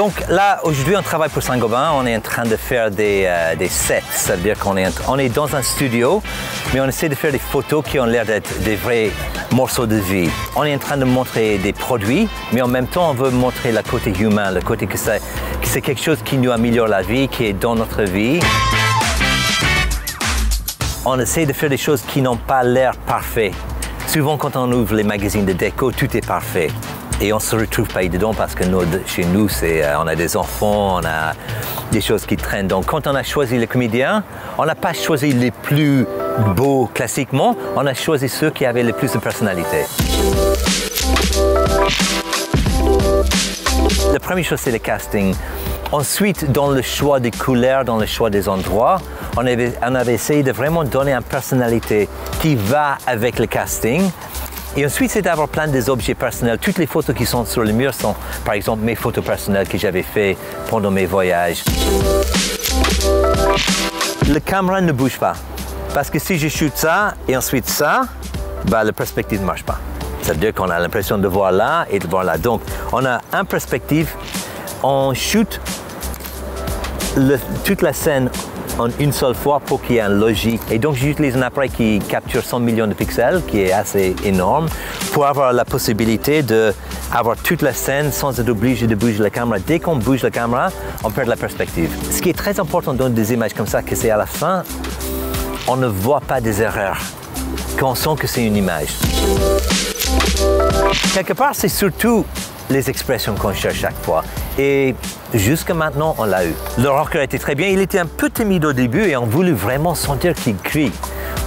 Donc là, aujourd'hui, on travaille pour Saint-Gobain. On est en train de faire des sets. Ça veut dire qu'on est dans un studio, mais on essaie de faire des photos qui ont l'air d'être des vrais morceaux de vie. On est en train de montrer des produits, mais en même temps, on veut montrer le côté humain, le côté que c'est quelque chose qui nous améliore la vie, qui est dans notre vie. On essaie de faire des choses qui n'ont pas l'air parfait. Souvent, quand on ouvre les magazines de déco, tout est parfait. Et on ne se retrouve pas dedans parce que chez nous, on a des enfants, on a des choses qui traînent. Donc quand on a choisi les comédiens, on n'a pas choisi les plus beaux classiquement, on a choisi ceux qui avaient le plus de personnalité. La première chose, c'est le casting. Ensuite, dans le choix des couleurs, dans le choix des endroits, on avait essayé de vraiment donner une personnalité qui va avec le casting. Et ensuite, c'est d'avoir plein d'objets personnels. Toutes les photos qui sont sur le mur sont, par exemple, mes photos personnelles que j'avais faites pendant mes voyages. La caméra ne bouge pas. Parce que si je shoot ça et ensuite ça, la perspective ne marche pas. Ça veut dire qu'on a l'impression de voir là et de voir là. Donc, on a une perspective, on shoot toute la scène en une seule fois pour qu'il y ait une logique. Et donc, j'utilise un appareil qui capture 100 millions de pixels, qui est assez énorme, pour avoir la possibilité d'avoir toute la scène sans être obligé de bouger la caméra. Dès qu'on bouge la caméra, on perd la perspective. Ce qui est très important dans des images comme ça, c'est à la fin, on ne voit pas des erreurs, qu'on sent que c'est une image. Quelque part, c'est surtout les expressions qu'on cherche chaque fois. Et jusqu'à maintenant, on l'a eu. Le rocker était très bien. Il était un peu timide au début et on voulait vraiment sentir qu'il crie.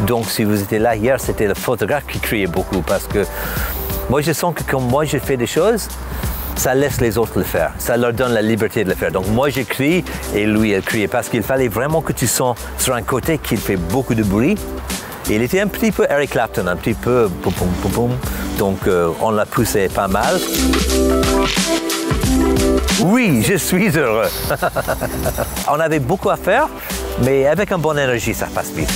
Donc, si vous étiez là hier, c'était le photographe qui criait beaucoup parce que moi, je sens que quand moi, je fais des choses, ça laisse les autres le faire. Ça leur donne la liberté de le faire. Donc, moi, je crie et lui, il criait parce qu'il fallait vraiment que tu sens sur un côté qu'il fait beaucoup de bruit. Et il était un petit peu Eric Clapton, un petit peu poum, poum, poum, poum. Donc, on l'a poussé pas mal. Oui, je suis heureux. On avait beaucoup à faire, mais avec une bonne énergie, ça passe vite.